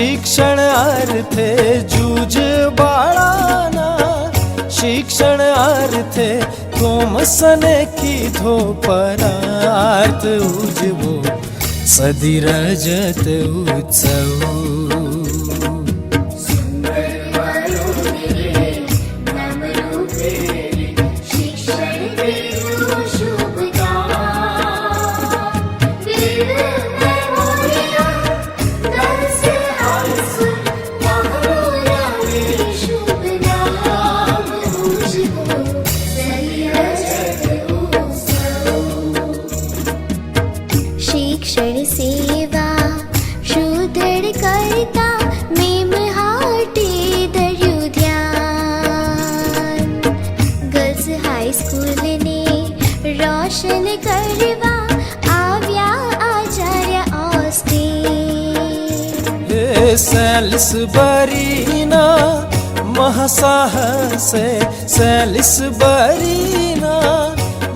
शिक्षण अर्थे जूझ बाळाना, शिक्षण अर्थे थॉमसने कीधो परार्थ उजवो सदी रजत उत्सव। शिक्षण सेवा सुदृढ़ करता मेम हाटे धर्यु ध्यान। गर्ल्स हाई स्कूल ने रोशन करवा आव्या आचार्य ऑस्टिन। सेलिसबरीना महासाहसे, सेलिसबरीना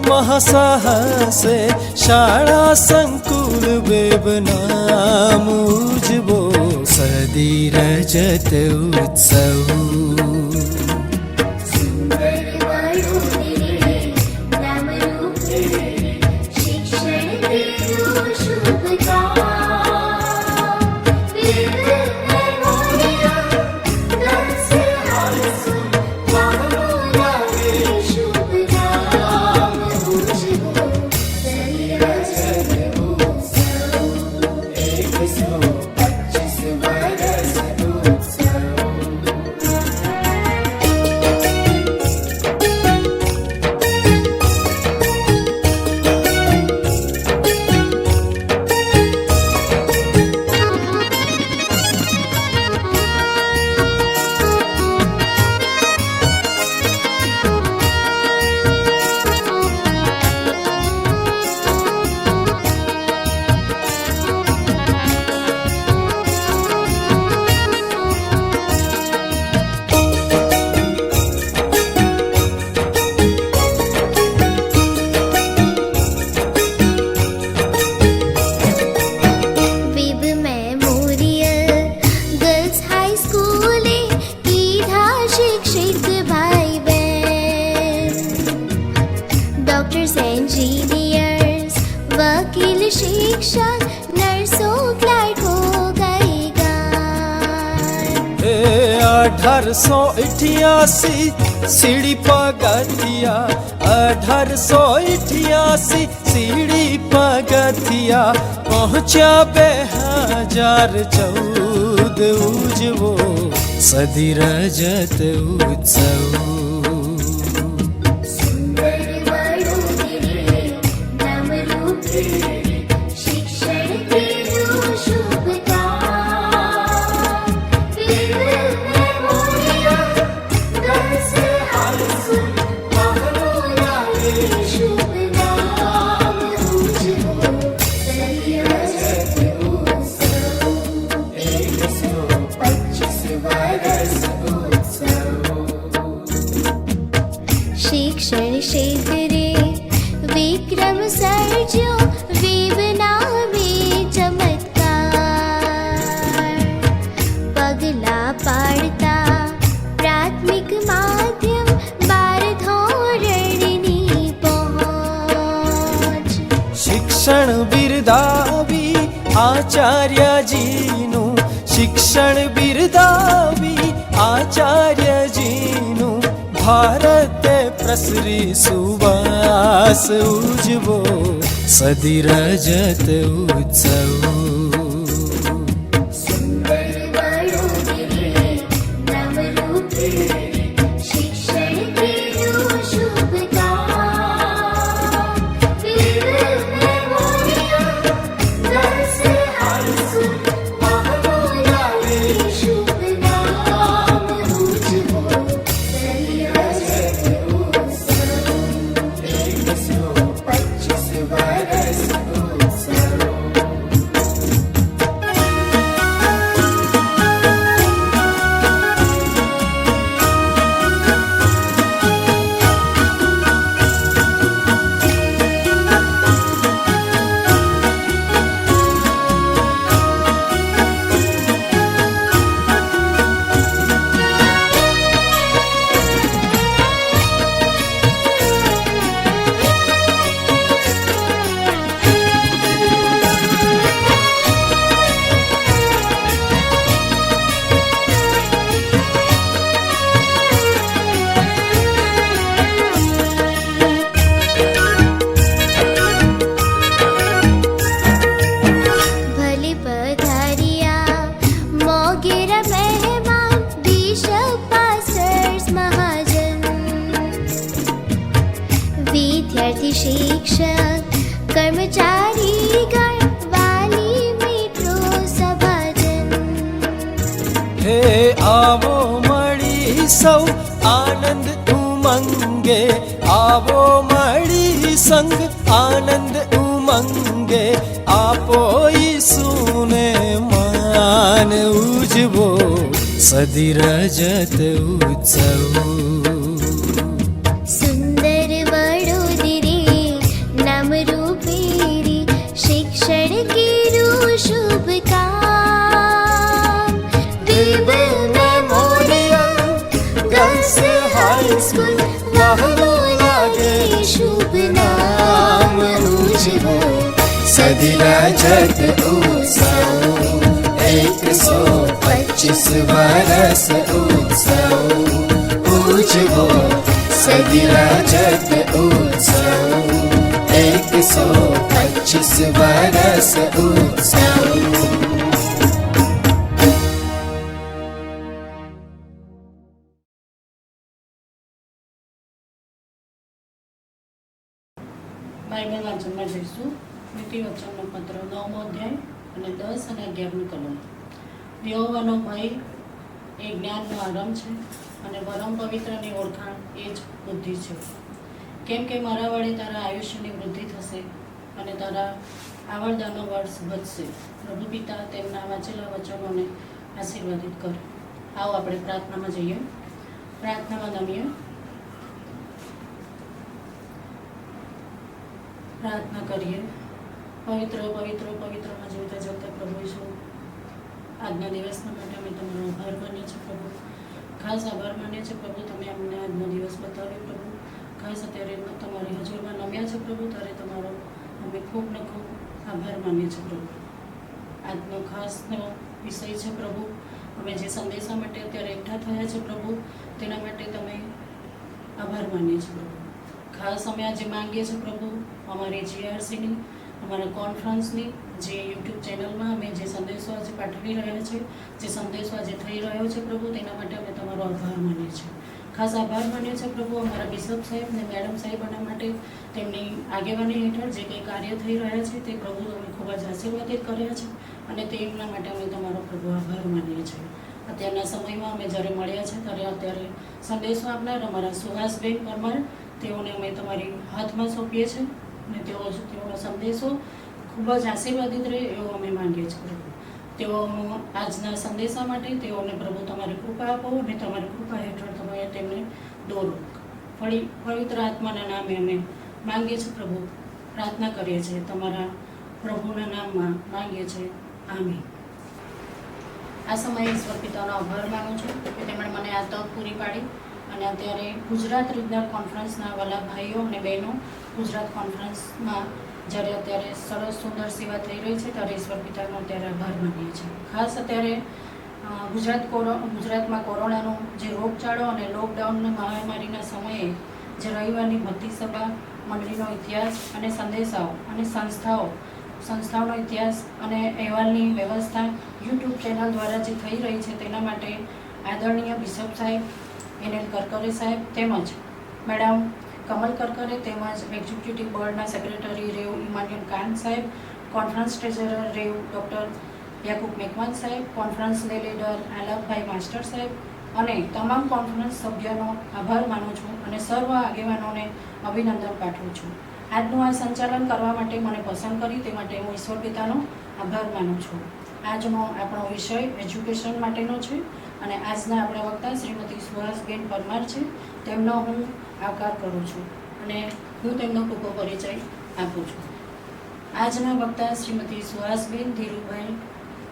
महासाहसे शाळा संकुल बेबनाम उजवो सदी रजत उत्सव। इंजीनियर्स वकील शिक्षक नर्सों क्लर्क हो गएगा। 1888 सीढ़ी पगथिया, 1888 सीढ़ी पगथिया पहुँचा 2014 उजवो सदी रजत उत्सव। शिक्षण क्षेत्रे विक्रम सर्जो विबना में चमत्कार। पगला पाड़ता प्राथमिक माध्यम 12 धोरणी पहुँच। शिक्षण बिरदावी आचार्य जीनु, शिक्षण बिरदावी आचार्य जीनु भारत प्रसरी सुवास उजवो सदी रजत उत्सव। હે આવો મળી સૌ આનંદ ઉમંગે, આવો મળી સંગ આનંદ ઉમંગે, આપો ઈસુને માન ઉજવો સદી રજત ઉત્સવ. સુંદર વડોદરી નામ રૂપેરી શિક્ષણ કેરું શુભ કામ. વિવેક મેમોરિયલ ગર્લ્સ હાઈ સ્કૂલ વહાલું લાગે શુભ નામ ઉજવો સદી રજત ઉત્સવ, 125 વરસ ઉત્સવ ઉજવો સદી રજત ઉત્સવ, 125 વરસ ઉત્સવ. બાઇબલ વાંચનમાં જઈશું. નીતિ વચનનો પત્ર 9મો અધ્યાય અને 10 અને 11નું કલમ. યહોવાનો ભય એ જ્ઞાનનો આરંભ છે અને પરમ પવિત્રની ઓળખાણ એ જ બુદ્ધિ છે. કેમ કે મારા વડે તારા આયુષ્યની વૃદ્ધિ થશે અને તારા આવરદાનો વર્ષ વધશે. પ્રભુ પિતા તેમના વાંચેલા વચનોને આશીર્વાદિત કરે. આવો આપણે પ્રાર્થનામાં જઈએ. પ્રાર્થનામાં નમીએ. પ્રાર્થના કરીએ. પવિત્ર પવિત્ર પવિત્રમાં જીવતા જગતા પ્રભુ ઈસુ, આજના દિવસના માટે અમે તમારો આભાર માનીએ છીએ પ્રભુ. ખાસ આભાર માનીએ છીએ પ્રભુ, તમે અમને આજનો દિવસ બતાવ્યો પ્રભુ. ખાસ અત્યારે તમારી હજુરમાં નમ્યા છે પ્રભુ, ત્યારે તમારો અમે ખૂબ ને ખૂબ આભાર માનીએ છીએ પ્રભુ. આજનો ખાસનો વિષય છે પ્રભુ, અમે જે સંદેશા માટે અત્યારે એકઠા થયા છે પ્રભુ, તેના માટે તમે આભાર માનીએ છીએ પ્રભુ. ખાસ અમે આજે માંગીએ છીએ પ્રભુ, અમારી GRCની, અમારા કોન્ફરન્સની જે યુટ્યુબ ચેનલમાં અમે જે સંદેશો આજે પાઠવી રહ્યા છે, જે સંદેશો આજે થઈ રહ્યો છે પ્રભુ, તેના માટે અમે તમારો આભાર માનીએ છીએ. ખાસ આભાર માનીએ છીએ પ્રભુ અમારા બિશપ સાહેબ અને મેડમ સાહેબના માટે, તેમની આગેવાની હેઠળ જે કંઈ કાર્ય થઈ રહ્યા છે તે પ્રભુ અમે ખૂબ જ આશીર્વાદિત કર્યા છે અને તેમના માટે અમે તમારો પ્રભુ આભાર માનીએ છીએ. અત્યારના સમયમાં અમે જ્યારે મળ્યા છે ત્યારે અત્યારે સંદેશો આપનાર અમારા સુહાસબેન પરમાર, તેઓને અમે તમારી હાથમાં સોંપીએ છીએ અને તેઓનો સંદેશો ખૂબ જ આશીર્વાદિત રહે એવો અમે માંગીએ છીએ પ્રભુ. તેઓ આજના સંદેશા માટે તેઓને પ્રભુ તમારી કૃપા આપો અને તમારી કૃપા હેઠળ તમે તેમને દોરો. પવિત્ર આત્માના નામે અમે માંગીએ છીએ પ્રભુ, પ્રાર્થના કરીએ છીએ તમારા પ્રભુના નામમાં માંગીએ છીએ. આમીન. આ સમયે ઈશ્વર પિતાનો આભાર માનું છું કે તેમણે મને આ તક પૂરી પાડી અને અત્યારે ગુજરાત રિજનલ કોન્ફરન્સના વાલા ભાઈઓ અને બહેનો ગુજરાત કોન્ફરન્સમાં જ્યારે અત્યારે સરસ સુંદર સેવા થઈ રહી છે, ત્યારે ઈશ્વર પિતાનો અત્યારે આભાર માનીએ છીએ. ખાસ અત્યારે ગુજરાતમાં કોરોનાનો જે રોગચાળો અને લોકડાઉનની મહામારીના સમયે જે રવિવારની ભક્તિ સભા મંડળીનો ઇતિહાસ અને સંદેશાઓ અને સંસ્થાઓનો ઇતિહાસ અને અહેવાલની વ્યવસ્થા યુટ્યુબ ચેનલ દ્વારા જે થઈ રહી છે, તેના માટે આદરણીય બિશપ સાહેબ NL કરકરે સાહેબ તેમજ મેડમ કમલ કરકરે તેમજ એક્ઝિક્યુટિવ બોર્ડના સેક્રેટરી રેવ ઇમાન્યુઅલ કાન સાહેબ, કોન્ફરન્સ ટ્રેઝરર રેવ ડૉક્ટર યાકુબ મેકવાન સાહેબ, કોન્ફરન્સ લીડર આલાપભાઈ માસ્ટર સાહેબ અને તમામ કોન્ફરન્સ સભ્યોનો આભાર માનું છું અને સર્વ આગેવાનોને અભિનંદન પાઠવું છું. આજનું આ સંચાલન કરવા માટે મને પસંદ કરી તે માટે હું ઈશ્વર પિતાનો આભાર માનું છું. આજનો આપણો વિષય એજ્યુકેશન માટેનો છે અને આજના આપણા વક્તા શ્રીમતી સુહાસબેન પરમાર છે, તેમનો હું આકાર કરું છું અને હું તેમનો ટૂંકો પરિચય આપું છું. આજના વક્તા શ્રીમતી સુહાસબેન ધીરુભાઈ,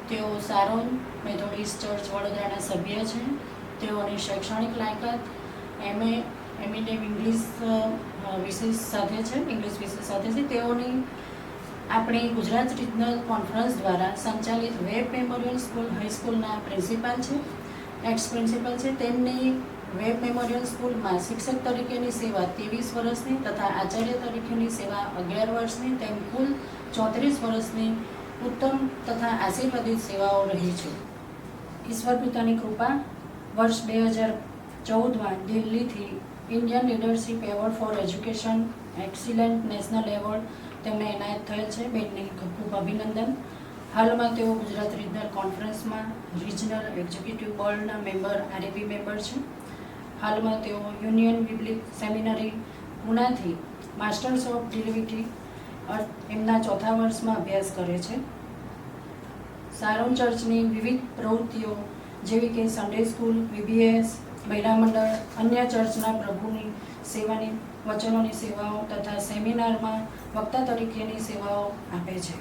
તેઓ સારોન મેથોડિસ્ટ ચર્ચ વડોદરાના સભ્ય છે. તેઓની શૈક્ષણિક લાયકાત MA ઇંગ્લિશ વિષય સાથે છે, ઇંગ્લિશ વિષય સાથે છે. તેઓની આપણી ગુજરાત રિજનલ કોન્ફરન્સ દ્વારા સંચાલિત વેબ મેમોરિયલ સ્કૂલ હાઈસ્કૂલના પ્રિન્સિપાલ છે, એક્સ પ્રિન્સિપલ છે. તેમની વેબ મેમોરિયલ સ્કૂલમાં શિક્ષક તરીકેની સેવા 23 વર્ષની તથા આચાર્ય તરીકેની સેવા 11 વર્ષની તેમ કુલ 34 વર્ષની ઉત્તમ તથા આશીર્વાદિત સેવાઓ રહી છે. ઈશ્વર પિતાની કૃપા વર્ષ 2014માં દિલ્હીથી Indian leadership award for education excellent national award તેમને એનાયત થયેલ છે. બેનને ખૂબ અભિનંદન. હાલમાં તેઓ ગુજરાત રિજનલ કોન્ફરન્સમાં રિજનલ એક્ઝિક્યુટિવ બોર્ડના મેમ્બર આરએબી મેમ્બર છે. હાલમાં તેઓ યુનિયન બિબ્લિક સેમિનરી પુનાથી માસ્ટર્સ ઓફ ડિવિનિટી એમના 4થા વર્ષમાં અભ્યાસ કરે છે. સારોન ચર્ચની વિવિધ પ્રવૃત્તિઓ જેવી કે સન્ડે સ્કૂલ, VBS, મહિલા મંડળ, અન્ય ચર્ચના પ્રભુની સેવાની વચનોની સેવાઓ તથા સેમિનારમાં વક્તા તરીકેની સેવાઓ આપે છે.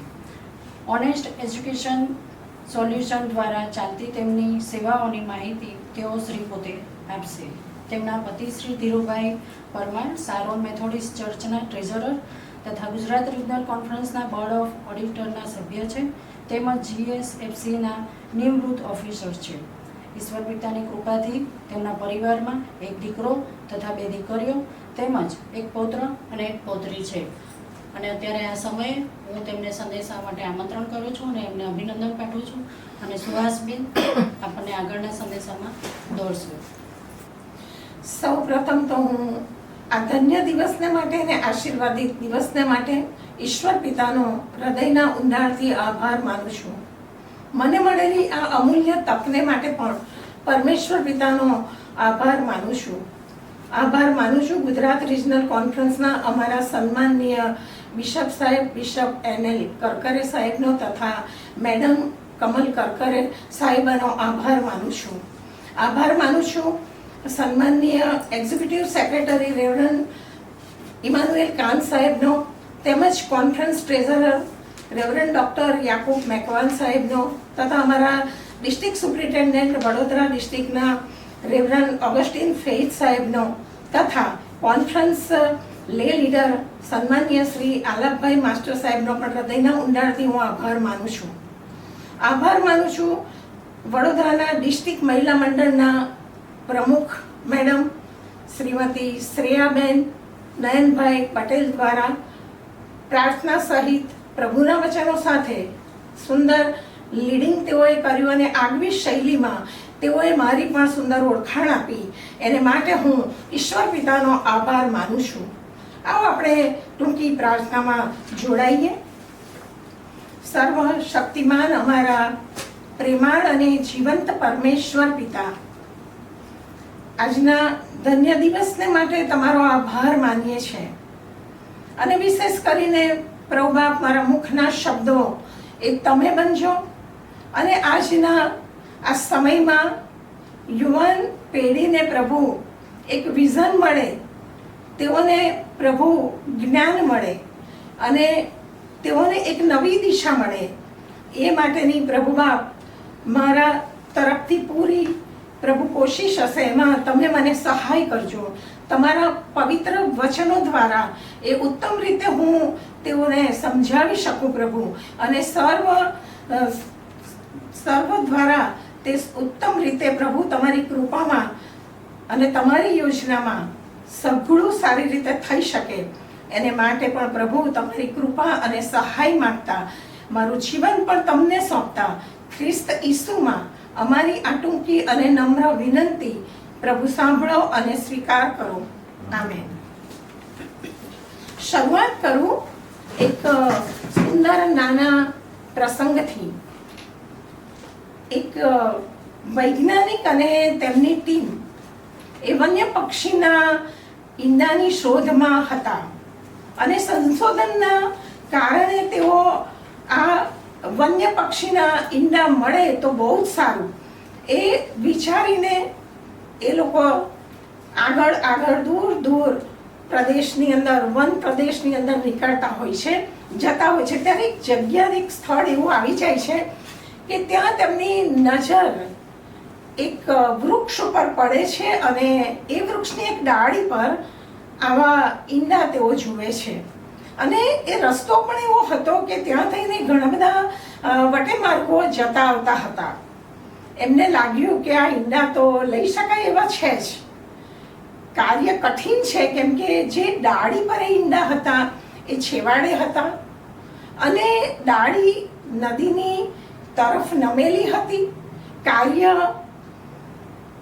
ઓનેસ્ટ એજ્યુકેશન સોલ્યુશન દ્વારા ચાલતી તેમની સેવાઓની માહિતી તેઓ શ્રી પોતે આપશે. તેમના પતિ શ્રી ધીરુભાઈ પરમાર સારોન મેથોડિસ્ટ ચર્ચના ટ્રેઝરર તથા ગુજરાત રિજનલ કોન્ફરન્સના બોર્ડ ઓફ ઓડિટરના સભ્ય છે, તેમજ GSFCના નિવૃત્ત ઓફિસર છે. ઈશ્વર પિતાની કૃપાથી તેમના પરિવારમાં એક દીકરો તથા 2 દીકરીઓ તેમજ એક પૌત્ર અને એક પૌત્રી છે. અને અત્યારે આ સમયે હું તેમને સંદેશા માટે આમંત્રણ કરું છું અને એમને અભિનંદન પાઠવું છું. અને સુહાસબેન આપણને આગળના સંદેશામાં દોરશું. સૌ પ્રથમ તો હું આ ધન્ય દિવસને માટે અને આશીર્વાદિત દિવસને માટે ઈશ્વર પિતાનો હૃદયના ઊંડાણથી આભાર માનું છું. મને મળેલી આ અમૂલ્ય તકને માટે પણ પરમેશ્વર પિતાનો આભાર માનું છું. આભાર માનું છું ગુજરાત રિજનલ કોન્ફરન્સના અમારા સન્માનનીય બિશપ સાહેબ, બિશપ NL કરકરે સાહેબનો તથા મેડમ કમલ કરકરે સાહેબાનો આભાર માનું છું. આભાર માનું છું સન્માનનીય executive secretary reverend Emmanuel Khan સાહેબનો તેમજ conference treasurer reverend doctor Yakub Macwan સાહેબનો તથા અમારા ડિસ્ટ્રિક્ટ સુપ્રિન્ટેન્ડન્ટ વડોદરા ડિસ્ટ્રિક્ટના રેવરન્ડ ઓગસ્ટિન ફેઇથ સાહેબનો તથા કોન્ફરન્સ લે લીડર સન્માનીય શ્રી આલાપભાઈ માસ્ટર સાહેબનો પણ હૃદયના ઊંડાણથી હું આભાર માનું છું. આભાર માનું છું વડોદરાના ડિસ્ટ્રિક્ટ મહિલા મંડળના પ્રમુખ મેડમ શ્રીમતી શ્રેયાબેન નયનભાઈ પટેલ દ્વારા પ્રાર્થના સહિત પ્રભુના વચનો સાથે સુંદર લીડિંગ તેઓએ કર્યું અને આગવી શૈલીમાં તેઓએ મારી પણ સુંદર ઓળખાણ આપી. એને માટે હું ઈશ્વર પિતાનો આભાર માનું છું. આવો આપણે ટૂંકી પ્રાર્થનામાં જોડાઈએ. સર્વ શક્તિમાન અમારા પ્રેમાળ અને જીવંત પરમેશ્વર પિતા, આજના ધન્ય દિવસને માટે તમારો આભાર માનીએ છીએ અને વિશેષ કરીને પ્રભુ બાપ મારા મુખના શબ્દો એ તમે બનજો અને આજના આ સમયમાં યુવાન પેઢીને પ્રભુ એક વિઝન મળે, તેઓને પ્રભુ જ્ઞાન મળે અને તેઓને એક નવી દિશા મળે, એ માટેની પ્રભુ બાપ મારા તરફથી પૂરી પ્રભુ કોશિશ હશે. એમાં તમે મને સહાય કરજો. તમારા પવિત્ર વચનો દ્વારા એ ઉત્તમ રીતે હું તેઓને સમજાવી શકું પ્રભુ, અને સર્વ દ્વારા તે ઉત્તમ રીતે પ્રભુ તમારી કૃપામાં અને તમારી યોજનામાં સઘળું સારી રીતે થઈ શકે. એને માટે પણ પ્રભુ તમારી કૃપા અને સહાય માંગતા મારું જીવન પણ તમને સોંપતા ખ્રિસ્ત ઈસુમાં અમારી આ ટૂંકી અને નમ્ર વિનંતી પ્રભુ સાંભળો અને સ્વીકાર કરો. આમેન. શરૂઆત કરું એક સુંદર નાના પ્રસંગથી. એક વૈજ્ઞાનિક અને તેમની ટીમ એ વન્ય પક્ષીના ઈંડાની શોધમાં હતા અને સંશોધનના કારણે તેઓ આ વન્ય પક્ષીના ઈંડા મળે તો બહુ જ સારું એ વિચારીને એ લોકો આગળ દૂર દૂર પ્રદેશની અંદર, વન પ્રદેશની અંદર નીકળતા હોય છે, જતા હોય છે. ત્યારે એક જગ્યા, એક સ્થળ એવું આવી જાય છે કે ત્યાં તેમની નજર એક વૃક્ષ ઉપર પડે છે અને એ વૃક્ષની એક ડાળી પર આવા ઈંડા તેઓ જુએ છે. અને એ રસ્તો પણ એવો હતો કે ત્યાં થઈને ઘણા બધા વટેમાર્ગો જતા આવતા હતા. એમને લાગ્યું કે આ ઈંડા તો લઈ શકાય એવા છે જ. કાર્ય કઠિન છે કેમ કે જે ડાળી પર એ ઈંડા હતા એ છેવાડે હતા અને ડાળી નદીની તરફ નમેલી હતી. કાર્ય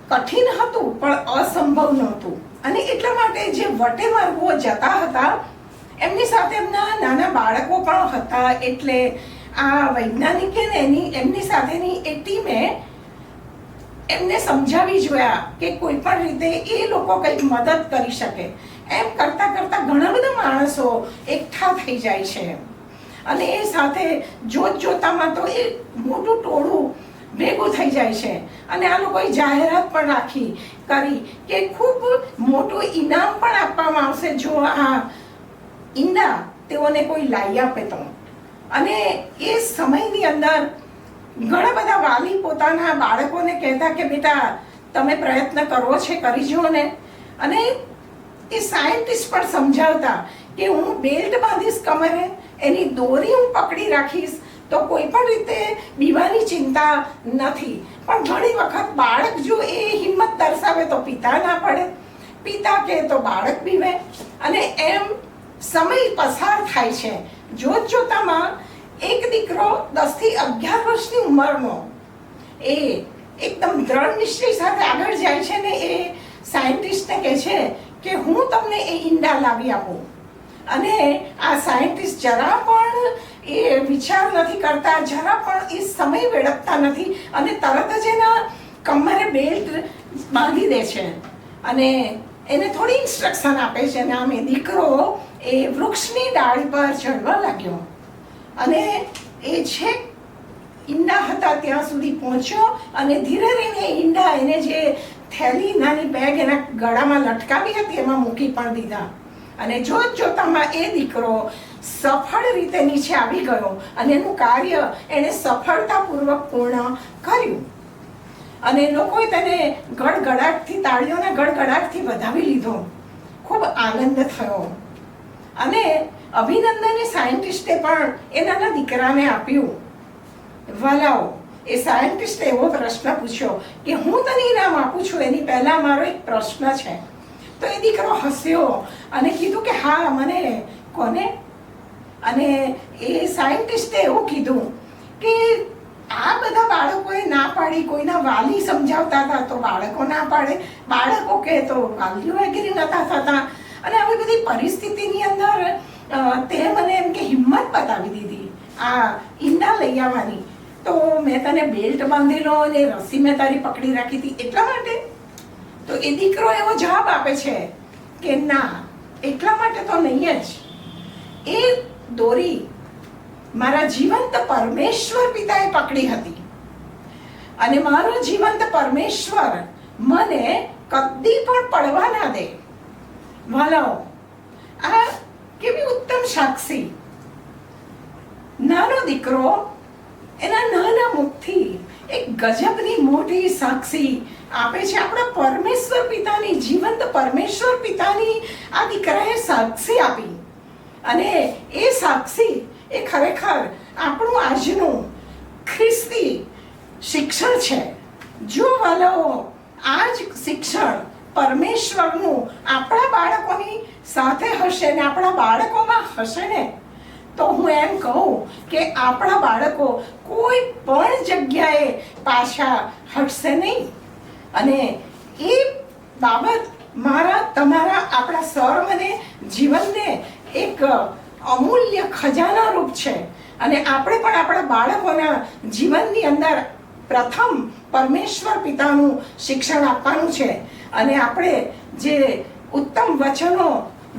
કઠિન હતું પણ અસંભવ નહોતું. અને એટલા માટે જે વટેમાર્ગો જતા હતા એમની સાથે એમના નાના બાળકો પણ હતા. એટલે આ વૈજ્ઞાનિકે ને એમની સાથેની એ ટીમે એમને સમજાવી જોયા કે કોઈ પણ રીતે એ લોકો કંઈક મદદ કરી શકે. એમ કરતા કરતા ઘણા બધા માણસો એકઠા થઈ જાય છે અને એ સાથે જોતામાં તો એ મોટું ટોળું ભેગું થઈ જાય છે. અને આ લોકોએ જાહેરાત પણ કરી કે ખૂબ મોટું ઇનામ પણ આપવામાં આવશે જો આ ઈંડા તેઓને કોઈ લાવી આપે તો. અને એ સમયની અંદર ઘણા બધા વાલી પોતાના બાળકોને કહેતા કે બેટા તમે પ્રયત્ન કરવો છે કરી જુઓ ને. અને એ સાયન્ટિસ્ટ પણ સમજાવતા કે હું બેલ્ટ બાંધીશ કમરે, એની દોરી હું પકડી રાખીશ તો કોઈ પણ રીતે બીવાની ચિંતા નથી. પણ ઘણી વખત બાળક જો એ હિંમત દર્શાવે તો પિતા ના પડે, પિતા કહે તો બાળક બીવે. અને એમ સમય પસાર થાય છે. જોતામાં એક દીકરો 10 થી 11 વર્ષની ઉંમરનો એ એકદમ દ્રઢ નિશ્ચય સાથે આગળ જાય છે ને એ સાયન્ટિસ્ટને કહે છે કે હું તમને એ ઈંડા લાવી આપું. અને આ સાયન્ટિસ્ટ જરા પણ એ વિચાર નથી કરતા, જરા પણ એ સમય વેડફતા નથી અને તરત જ એના કમરે બેલ્ટ બાંધી દે છે અને એને થોડી ઇન્સ્ટ્રક્શન આપે છે. અને આમ એ દીકરો એ વૃક્ષની ડાળી પર ચડવા લાગ્યો અને એ છેક ઈંડા હતા ત્યાં સુધી પહોંચ્યો અને ધીરે ધીરે ઈંડા એને જે થેલી નાની બેગ એના ગળામાં લટકાવી હતી એમાં મૂકી પણ દીધા. અને જોતામાં એ દીકરો સફળ રીતે નીચે આવી ગયો અને એનું કાર્ય એણે સફળતાપૂર્વક પૂર્ણ કર્યું. અને લોકોએ તેને ગડગડાટથી તાળીઓના ગડગડાટથી વધાવી લીધો. ખૂબ આનંદ થયો. અને અભિનંદન એ સાયન્ટિસ્ટે પણ એ નાના દીકરાને આપ્યું. વાલાઓ, એ સાયન્ટિસ્ટે એવો પ્રશ્ન પૂછ્યો કે હું તને ઇનામ આપું છું એની પહેલા મારો એક પ્રશ્ન છે. તો એ દીકરો હસ્યો અને કીધું કે હા મને. કોને? અને એ સાયન્ટિસ્ટે એવું કીધું કે આ બધા બાળકોએ ના પાડી, કોઈના વાલી સમજાવતા હતા તો બાળકો ના પાડે, બાળકો કહે તો વાલીઓ એગ્રી નતા થતા. અને આવી બધી પરિસ્થિતિની અંદર તે મને એમ કે હિંમત બતાવી દીધી આ ઈંડા લઈ આવવાની. તો મેં તને બેલ્ટ બાંધેલો અને રસ્સી મેં તારી પકડી રાખી હતી એટલા માટે. તો એ દીકરો એવો જવાબ આપે છે કે ના, એટલા માટે તો નહીં જ. એ દોરી મારા જીવંત પરમેશ્વર પિતાએ પકડી હતી અને મારો જીવંત પરમેશ્વર મને કદી પણ પડવા ના દે. વાલાઓ, આ કેવી ઉત્તમ સાક્ષી. નાનો દીકરો એના નાના મુખથી એક ગજબની મોટી સાક્ષી આપે છે આપણા પરમેશ્વર પિતાની, જીવંત પરમેશ્વર પિતાની. આ દીકરાએ સાક્ષી આપી અને એ સાક્ષી એ ખરેખર આપણું આજનું ખ્રિસ્તી શિક્ષણ છે. જો વાલાઓ આ જ શિક્ષણ પરમેશ્વરનું આપણા બાળકોની સાથે હશે ને આપણા બાળકોમાં હશે ને તો હું એમ કહું કે આપણા બાળકો કોઈ પણ જગ્યાએ પાછા હટશે નહીં. અને એ બાબત મારા તમારા આપણા સર્વ અને જીવનને એક અમૂલ્ય ખજાના રૂપ છે. અને આપણે પણ આપણા બાળકોના જીવનની અંદર પ્રથમ પરમેશ્વર પિતાનું શિક્ષણ આપવાનું છે. અને આપણે જે ઉત્તમ વચનો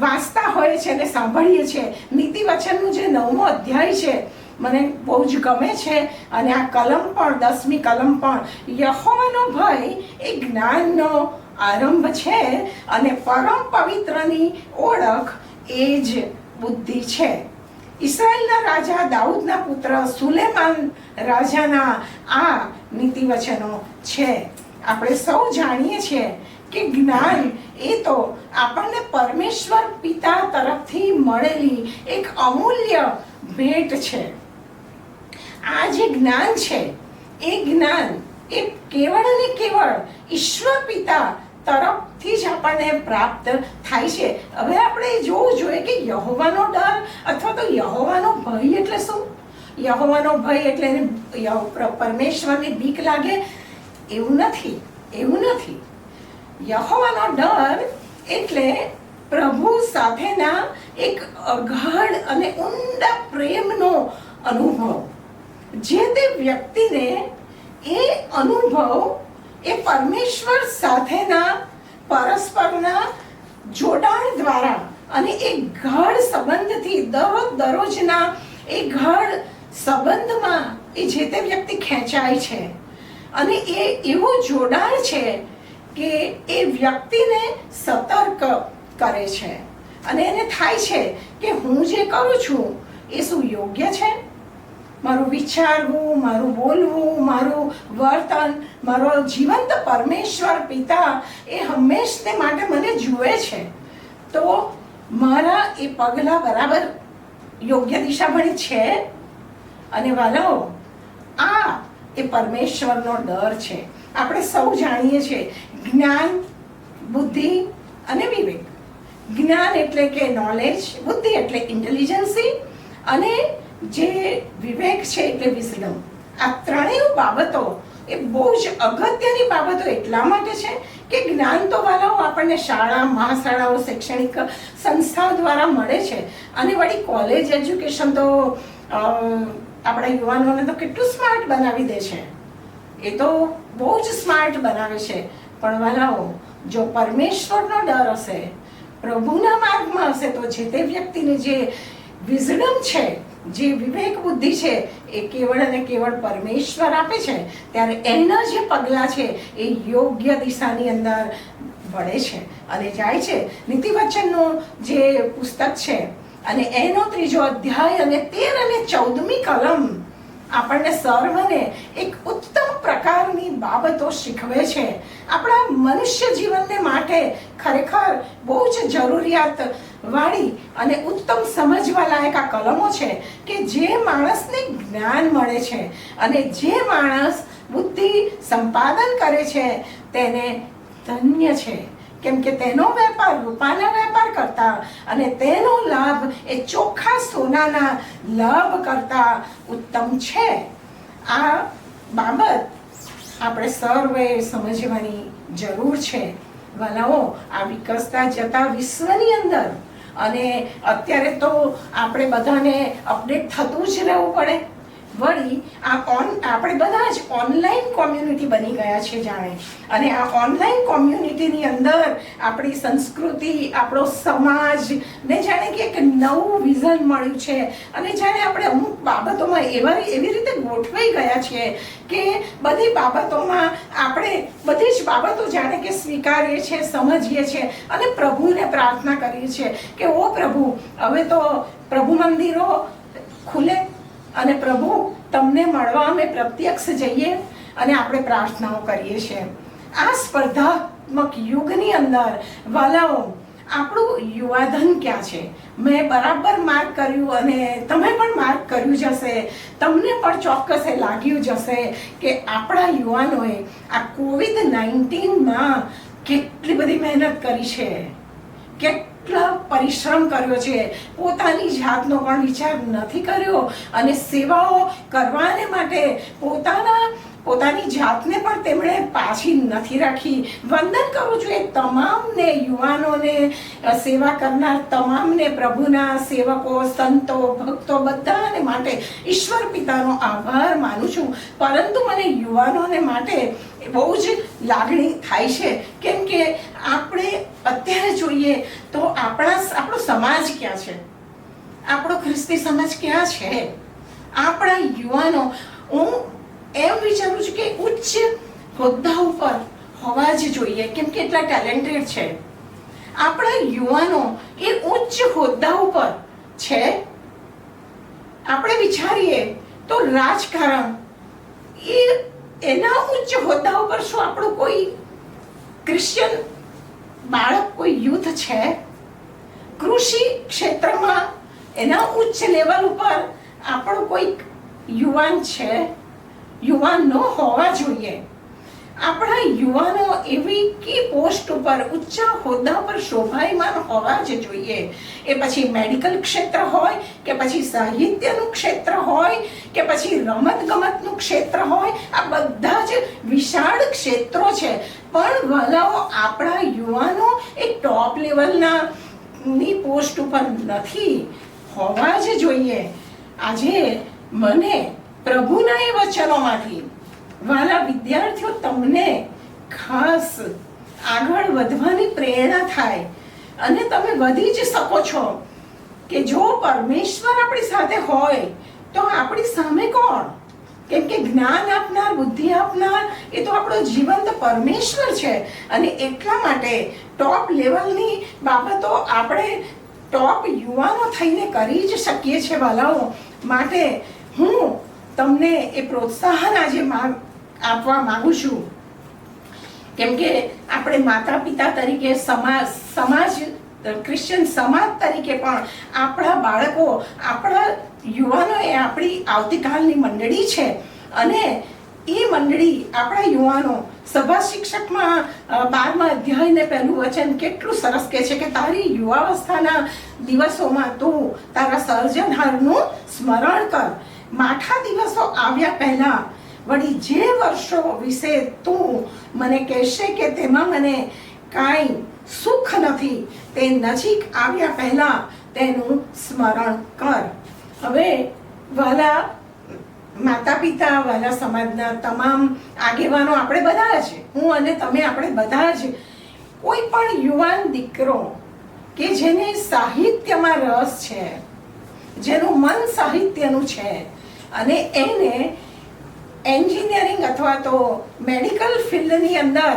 વાંચતા હોય છે અને સાંભળીએ છીએ, નીતિ વચનનું જે 9મો અધ્યાય છે મને બહુ જ ગમે છે. અને આ કલમ પણ 10મી કલમ પણ યહોવાનો ભય એ જ્ઞાનનો આરંભ છે અને પરમ પવિત્રની ઓળખ એ જ બુદ્ધિ છે. ઇસ્રાયેલના રાજા દાઉદના પુત્ર સુલેમાન રાજાના આ નીતિ વચનો છે. આપણે સૌ જાણીએ છીએ કે જ્ઞાન એ તો આપણને પરમેશ્વર પિતા તરફથી મળેલી એક અમૂલ્ય ભેટ છે. આ જે જ્ઞાન છે એ જ્ઞાન એ કેવળ અને કેવળ ઈશ્વર પિતા તરફથી જ આપણને પ્રાપ્ત થાય છે. હવે આપણે જોવું જોઈએ કે યહોવાનો ડર અથવા તો યહોવાનો ભય એટલે શું? યહોવાનો ભય એટલે પરમેશ્વરની બીક લાગે એવું નથી, એવું નથી. યહોવાનો ડર એટલે પ્રભુ સાથેના એક અગાઢ અને ઊંડા પ્રેમનો અનુભવ. જે તે વ્યક્તિને એ અનુભવ એ પરમેશ્વર સાથેના પરસ્પરના જોડાણ દ્વારા અને એ ગાઢ સંબંધથી દરરોજના એ ગાઢ સંબંધમાં એ જે તે વ્યક્તિ ખેંચાય છે અને એ એવું જોડાણ છે કે એ વ્યક્તિને સતર્ક કરે છે અને એને થાય છે કે હું જે કરું છું એ શું યોગ્ય છે, મારું વિચારવું, મારું બોલવું, મારું વર્તન, મારો જીવંત પરમેશ્વર પિતા એ હંમેશને માટે મને જુએ છે, તો મારા એ પગલાં બરાબર યોગ્ય દિશામાં છે. અને વાલાઓ, આ એ પરમેશ્વરનો ડર છે. આપણે સૌ જાણીએ છીએ જ્ઞાન, બુદ્ધિ અને વિવેક. જ્ઞાન એટલે કે નોલેજ, બુદ્ધિ એટલે ઇન્ટેલિજન્સી અને જે વિવેક છે એટલે વિઝડમ. આ ત્રણેય બાબતો એ બહુ જ અગત્યની બાબતો એટલા માટે છે કે જ્ઞાન તો વાલાઓ આપણને શાળા, મહાશાળાઓ, શૈક્ષણિક સંસ્થાઓ દ્વારા મળે છે અને વળી કોલેજ એજ્યુકેશન તો આપણા યુવાનોને તો કેટલું સ્માર્ટ બનાવી દે છે. એ તો બહુ જ સ્માર્ટ બનાવે છે. પણ વાલાઓ, જો પરમેશ્વરનો ડર હશે, પ્રભુના માર્ગમાં હશે, તો જે તે વ્યક્તિને જે વિઝડમ છે, જે વિવેક બુદ્ધિ છે, એ કેવળ અને કેવળ પરમેશ્વર આપે છે. ત્યારે એના જે પગલાં છે એ યોગ્ય દિશાની અંદર વળે છે અને જાય છે. નીતિવચનનું જે પુસ્તક છે અને એનો 3 અધ્યાય અને 13 અને 14મી કલમ આપણને સર્વને એક ઉત્તમ પ્રકારની બાબતો શીખવે છે. આપણા મનુષ્ય જીવનને માટે ખરેખર બહુ જ જરૂરિયાત વાળી અને ઉત્તમ સમજવા લાયક આ કલમો છે કે જે માણસને જ્ઞાન મળે છે અને જે માણસ બુદ્ધિ સંપાદન કરે છે તેને ધન્ય છે. કેમ કે તેનો વેપાર રૂપાના વેપાર કરતા અને તેનો લાભ એ ચોખ્ખા સોનાના લાભ કરતા ઉત્તમ છે. આ બાબત આપણે સર્વે સમજવાની જરૂર છે. વાલાઓ, આ વિકસતા જતા વિશ્વની અંદર અને અત્યારે તો આપણે બધાને અપડેટ થતું જ રહેવું પડે. વળી આપણે બધા જ ઓનલાઈન કોમ્યુનિટી બની ગયા છે જાણે. અને આ ઓનલાઈન કોમ્યુનિટીની અંદર આપણી સંસ્કૃતિ, આપણો સમાજ ને જાણે કે એક નવું વિઝન મળ્યું છે અને જાણે આપણે અમુક બાબતોમાં એવી રીતે ગોઠવાઈ ગયા છીએ કે બધી બાબતોમાં આપણે બધી જ બાબતો જાણે કે સ્વીકારીએ છીએ, સમજીએ છીએ અને પ્રભુને પ્રાર્થના કરીએ છીએ કે ઓ પ્રભુ, હવે તો પ્રભુ મંદિરો ખુલે અને પ્રભુ તમને મળવા અમે પ્રત્યક્ષ જઈએ અને આપણે પ્રાર્થનાઓ કરીએ છીએ. આ સ્પર્ધાત્મક યુગની અંદર વાલાઓ, આપણું યુવાધન ક્યાં છે? મેં બરાબર માર્ક કર્યું અને તમે પણ માર્ક કર્યું જ હશે. તમને પણ ચોક્કસ એ લાગ્યું જ હશે કે આપણા યુવાનોએ આ COVID-19માં કેટલી બધી મહેનત કરી છે, કેટલો પરિશ્રમ કર્યો છે, પોતાની જાતનો પણ વિચાર નથી કર્યો અને સેવાઓ કરવાને માટે પોતાની જાતને પણ તેમણે પાછી નથી રાખી. વંદન કરું છું એ તમામને યુવાનોને, સેવા કરનાર તમામને, પ્રભુના સેવકો, સંતો, ભક્તો બધાને માટે ઈશ્વર પિતાનો આભાર માનું છું. પરંતુ મને યુવાનોને માટે બહુ જ લાગણી થાય છે. કેમ કે આપણે અત્યારે જોઈએ તો આપણો સમાજ ક્યાં છે? આપણો ખ્રિસ્તી સમાજ ક્યાં છે? આપણા યુવાનો, હું એમ વિચારું છું કે ઉચ્ચ હોદ્દા ઉપર હોવા જ જોઈએ. કેમ કે એટલા ટેલેન્ટેડ છે આપણા યુવાનો. એ ઉચ્ચ હોદ્દા ઉપર છે. આપણે વિચારીએ તો રાજકારણ એના ઉચ્ચ હોદ્દા ઉપર શું આપણું કોઈ ક્રિશ્ચિયન બાળક, કોઈ યુથ છે? કૃષિ ક્ષેત્રમાં એના ઉચ્ચ લેવલ ઉપર આપણો કોઈ યુવાન છે? યુવાન ન હોવા જોઈએ. આપણા યુવાનો એવી કી પોસ્ટ ઉપર, ઊંચા હોદ્દા પર શોભાયમાન હોવા જ જોઈએ. એ પછી મેડિકલ ક્ષેત્ર હોય કે પછી સાહિત્યનું ક્ષેત્ર હોય કે પછી રમતગમતનું ક્ષેત્ર હોય, આ બધા જ વિશાળ ક્ષેત્રો છે. પણ વાલાઓ, આપણા યુવાનો એ ટોપ લેવલની પોસ્ટ ઉપર નથી હોવા જ જોઈએ. આજે મને પ્રભુના એ વચનોમાંથી વાલા વિદ્યાર્થીઓ તમને ખાસ આગળ વધવાની પ્રેરણા થાય અને તમે વધી જ શકો છો કે જો પરમેશ્વર આપણી સાથે હોય તો આપણી સામે કોણ? કેમ કે જ્ઞાન આપનાર, બુદ્ધિ આપનાર એ તો આપણો જીવંત પરમેશ્વર છે. અને એટલા માટે ટોપ લેવલની બાબતો આપણે ટોપ યુવાનો થઈને કરી જ શકીએ છીએ વાલાઓ. માટે હું તમને એ પ્રોત્સાહન આજે આપવા માંગુ છું. કેમ કે આપણે માતા પિતા તરીકે, સમાજ ક્રિશ્ચિયન સમાજ તરીકે પણ આપણા બાળકો, આપણા યુવાનો એ આપણી આવતીકાલની મંડળી છે. અને એ મંડળી, આપણા યુવાનો, સભા શિક્ષકમાં 12મા અધ્યાયને પહેલું વચન કેટલું સરસ કહે છે કે તારી યુવાવસ્થાના દિવસોમાં તું તારા સર્જનહારનું સ્મરણ કર. માઠા દિવસો આવ્યા પહેલા વળી જે વર્ષો વિશે તું મને કહેશે કે તેમાં મને કાંઈ સુખ નથી, તે નજીક આવ્યા પહેલા તેનું સ્મરણ કર. હવે વાલા માતા પિતા, વાલા સમાજના તમામ આગેવાનો, આપણે બધા જ, હું અને તમે, આપણે બધા જ કોઈ પણ યુવાન દીકરો કે જેને સાહિત્યમાં રસ છે, જેનું મન સાહિત્યનું છે અને એને એન્જિનિયરિંગ અથવા તો મેડિકલ ફિલ્ડની અંદર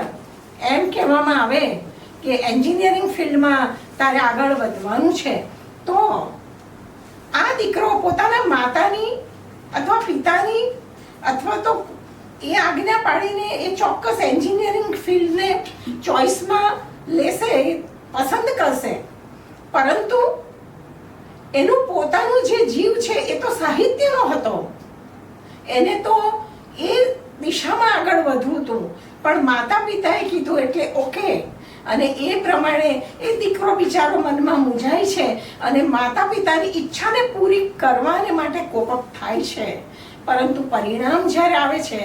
એમ કહેવામાં આવે કે એન્જિનિયરિંગ ફિલ્ડમાં તારે આગળ વધવાનું છે, તો આ દીકરો પોતાના માતાની અથવા પિતાની અથવા તો એ આજ્ઞા પાડીને એ ચોક્કસ એન્જિનિયરિંગ ફિલ્ડને ચોઇસમાં લેશે, પસંદ કરશે. પરંતુ એનું પોતાનું જે જીવ છે એ તો સાહિત્યનો હતો. એને તો એ દિશામાં આગળ વધવું હતું, પણ માતા પિતાએ કીધું એટલે ઓકે. અને એ પ્રમાણે એ દીકરો બિચારો મનમાં મૂંઝાય છે અને માતા પિતાની ઈચ્છાને પૂરી કરવાને માટે કોપઅપ થાય છે. પરંતુ પરિણામ જ્યારે આવે છે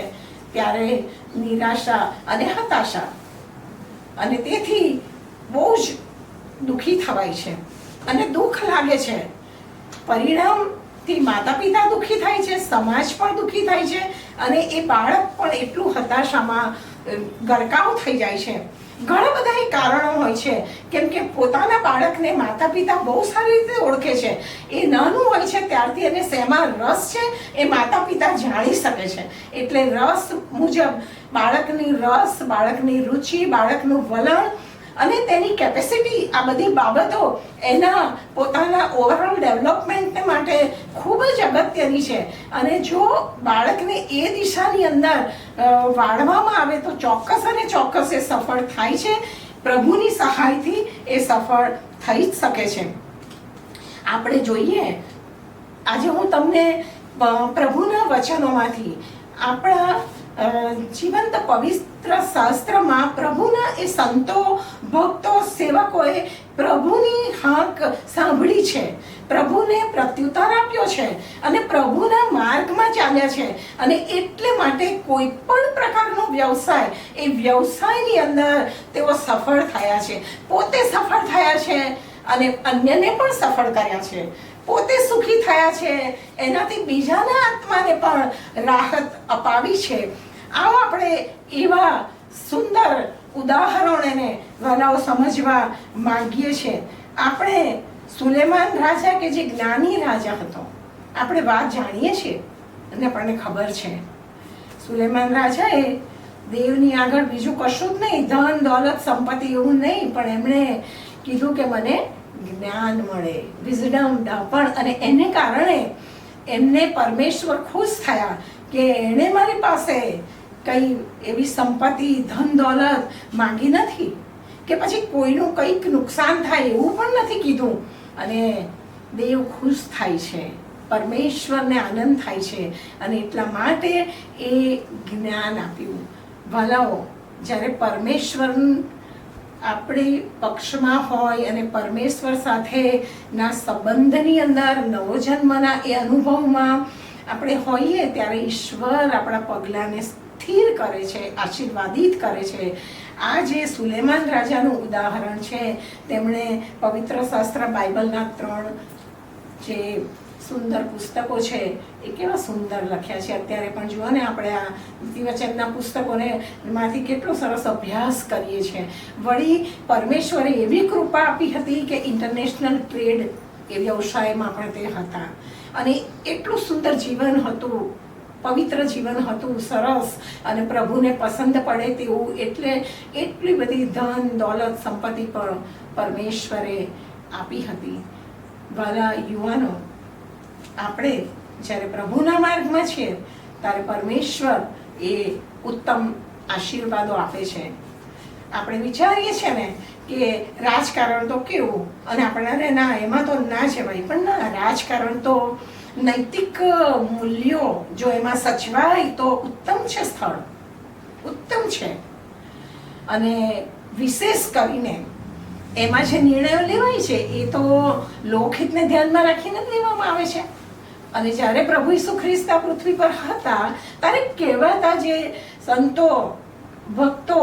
ત્યારે નિરાશા અને હતાશા, અને તેથી બહુ જ દુઃખી થવાય છે અને દુઃખ લાગે છે. પરિણામથી માતા પિતા દુઃખી થાય છે, સમાજ પણ દુઃખી થાય છે અને એ બાળક પણ એટલું હતાશામાં ગરકાવ થઈ જાય છે. ઘણા બધા એ કારણો હોય છે. કેમ કે પોતાના બાળકને માતા પિતા બહુ સારી રીતે ઓળખે છે. એ નાનું હોય છે ત્યારથી એને શેમાં રસ છે એ માતા પિતા જાણી શકે છે. એટલે રસ મુજબ બાળકની રસ, બાળકની રુચિ, બાળકનું વલણ અને તેની કેપેસિટી, આ બધી બાબતો એના પોતાના ઓવરઓલ ડેવલપમેન્ટ માટે ખૂબ જ અગત્યની છે. અને જો બાળકને એ દિશાની અંદર વાળવામાં આવે તો ચોક્કસ અને ચોક્કસ એ સફળ થાય છે. પ્રભુની સહાયથી એ સફળ થઈ જ શકે છે. આપણે જોઈએ, આજે હું તમને પ્રભુના વચનોમાંથી, આપણા જીવંત પવિત્ર શાસ્ત્રમાં પ્રભુના એ સંતો, ભક્તો, સેવકોએ પ્રભુની હાક સાંભળી છે, પ્રભુને પ્રત્યુત્તર આપ્યો છે અને પ્રભુના માર્ગમાં ચાલ્યા છે. અને એટલે માટે કોઈ પણ પ્રકારનો વ્યવસાય, એ વ્યવસાયની અંદર તેઓ સફળ થયા છે. પોતે સફળ થયા છે અને અન્યને પણ સફળ કર્યા છે. પોતે સુખી થયા છે, એનાથી બીજાના આત્માને પણ રાહત અપાવી છે. આવો આપણે એવા સુંદર ઉદાહરણોને વાલાઓ સમજવા માંગીએ છીએ. આપણે સુલેમાન રાજા કે જે જ્ઞાની રાજા હતો, આપણે વાત જાણીએ છીએ અને આપણને ખબર છે. સુલેમાન રાજાએ દેવની આગળ બીજું કશું જ નહીં, ધન દોલત સંપત્તિ એવું નહીં, પણ એમણે કીધું કે મને જ્ઞાન મળે, વિઝડમ, ડાપણ. અને એને કારણે એમને પરમેશ્વર ખુશ થયા કે એણે મારી પાસે કઈ એવી સંપત્તિ, ધન દોલત માંગી નથી કે પછી કોઈનું કંઈક નુકસાન થાય એવું પણ નથી કીધું. અને દેવ ખુશ થાય છે, પરમેશ્વરને આનંદ થાય છે અને એટલા માટે એ જ્ઞાન આપ્યું. વાલાઓ, જ્યારે પરમેશ્વર આપણી પક્ષમાં હોય અને પરમેશ્વર સાથેના સંબંધની અંદર, નવો જન્મના એ અનુભવમાં આપણે હોઈએ, ત્યારે ઈશ્વર આપણા પગલાંને સ્થિર કરે છે, આશીર્વાદિત કરે છે. આ જે સુલેમાન રાજાનું ઉદાહરણ છે, તેમણે પવિત્ર શાસ્ત્ર બાઇબલના 3 જે સુંદર પુસ્તકો છે એ કેવા સુંદર લખ્યા છે. અત્યારે પણ જુઓ ને આપણે આ નીતિવચનના પુસ્તકોને માંથી કેટલો સરસ અભ્યાસ કરીએ છીએ. વળી પરમેશ્વરે એવી કૃપા આપી હતી કે ઇન્ટરનેશનલ ટ્રેડ એ વ્યવસાયમાં પણ તે હતા અને એટલું સુંદર જીવન હતું, પવિત્ર જીવન હતું, સરસ અને પ્રભુને પસંદ પડે તેવું. એટલે એટલી બધી ધન દોલત સંપત્તિ પણ પરમેશ્વરે આપી હતી. વાલા યુવાનો, આપણે જ્યારે પ્રભુના માર્ગમાં છીએ ત્યારે પરમેશ્વર એ ઉત્તમ આશીર્વાદો આપે છે. આપણે વિચારીએ છીએ ને કે રાજકારણ તો કેવું, અને આપણે ના એમાં તો ના જવાય, પણ ના, રાજકારણ તો નૈતિક મૂલ્યો જો એમાં સચવાય તો ઉત્તમ છે, સ્થળ ઉત્તમ છે. અને વિશેષ કરીને એમાં જે નિર્ણયો લેવાય છે એ તો લોકહિતને ધ્યાનમાં રાખીને જ લેવામાં આવે છે. અને જ્યારે પ્રભુ ઈસુ ખ્રિસ્ત આ પૃથ્વી પર હતા ત્યારે કહેવાતા જે સંતો, ભક્તો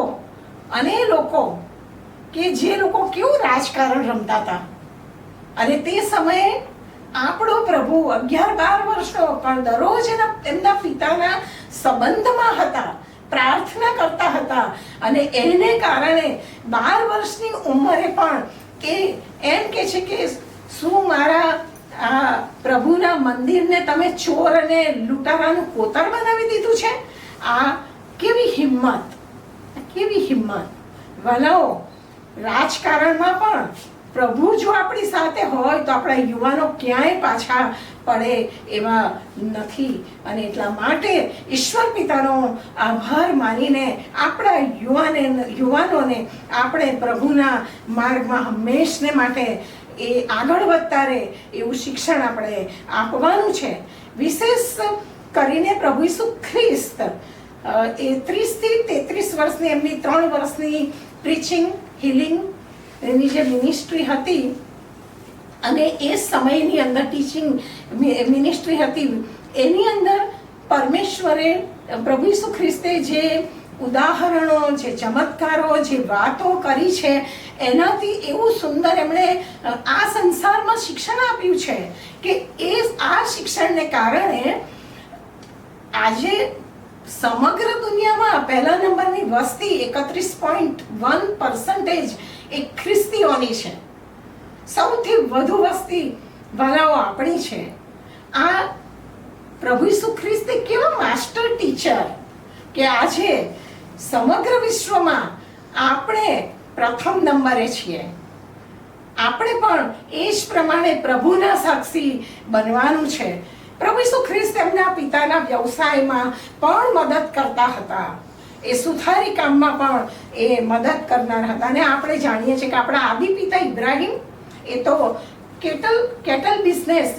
અને લોકો કે જે લોકો કેવું રાજકારણ રમતા હતા, અને તે સમયે આપણો પ્રભુ 11-12 વર્ષનો પણ દરરોજ એમના પિતાના સંબંધમાં હતા, પ્રાર્થના કરતા હતા. અને એને કારણે 12 વર્ષની ઉંમરે પણ એ એમ કે છે કે શું મારા આ પ્રભુના મંદિરને તમે ચોર અને લૂંટારાનું કોતર બનાવી દીધું છે? આ કેવી હિંમત, કેવી હિંમત! વાલાઓ, રાજકારણમાં પણ પ્રભુ જો આપણી સાથે હોય તો આપણા યુવાનો ક્યાંય પાછા પડે એવા નથી. અને એટલા માટે ઈશ્વર પિતાનો આભાર માનીને આપણા યુવાનોને આપણે પ્રભુના માર્ગમાં હંમેશને માટે એ આગળ વધતા રહે એવું શિક્ષણ આપણે આપવાનું છે. વિશેષ કરીને પ્રભુ ઈસુ ખ્રિસ્ત એ 30 થી 33 વર્ષની એમની 3 વર્ષની પ્રીચિંગ, હિલિંગ એની જે મિનિસ્ટ્રી હતી, અને એ સમયની અંદર ટીચિંગ મિનિસ્ટ્રી હતી, એની અંદર પરમેશ્વરે પ્રભુ ઈસુ ખ્રિસ્તે જે ઉદાહરણો, જે ચમત્કારો, જે વાતો કરી છે એનાથી એવું સુંદર એમણે આ સંસારમાં શિક્ષણ આપ્યું છે કે એ આ શિક્ષણને કારણે આજે સમગ્ર દુનિયામાં પહેલા નંબરની વસ્તી 31.1% એ ખ્રિસ્તીઓની છે. સૌથી વધુ વસ્તી વાલાઓ આપણી છે. આ પ્રભુ ઈસુ ખ્રિસ્ત કેવા માસ્ટર ટીચર કે આજે સમગ્ર વિશ્વમાં આપણે પ્રથમ નંબરે છીએ. આપણે પણ એ જ પ્રમાણે પ્રભુના સાક્ષી બનવાનું છે. પ્રભુ ઈસુ ખ્રિસ્ત એમના પિતાના વ્યવસાયમાં પણ મદદ કરતા હતા, એ સુથારી કામમાં પણ એ મદદ કરનાર હતા. અને આપણે જાણીએ છીએ કે આપણા આદિ પિતા ઇબ્રાહિમ એ તો કેટલ બિઝનેસ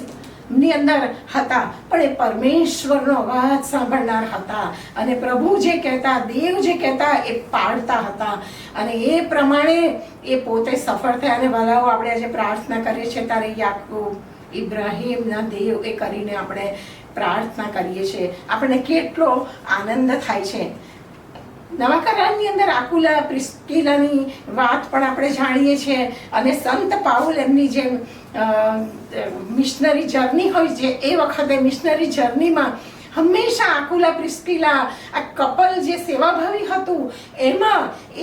ની અંદર હતા, પણ એ પરમેશ્વરનો અવાજ સાંભળનાર હતા અને પ્રભુ જે કહેતા, દેવ જે કહેતા એ પાળતા હતા. અને એ પ્રમાણે એ પોતે સફળ થયા. અને વાલાઓ, આપણે આજે પ્રાર્થના કરીએ છીએ ત્યારે યાકૂબ, ઇબ્રાહિમના દેવ એ કરીને આપણે પ્રાર્થના કરીએ છીએ. આપણને કેટલો આનંદ થાય છે. નવા કરારની અંદર આકુલા પ્રિસ્કિલાની વાત પણ આપણે જાણીએ છીએ. અને સંત પાઉલ એમની જે મિશનરી જર્ની હોય છે, એ વખતે મિશનરી જર્નીમાં હંમેશા આકુલા પ્રિસ્કિલા આ કપલ જે સેવાભાવી હતું એમાં એ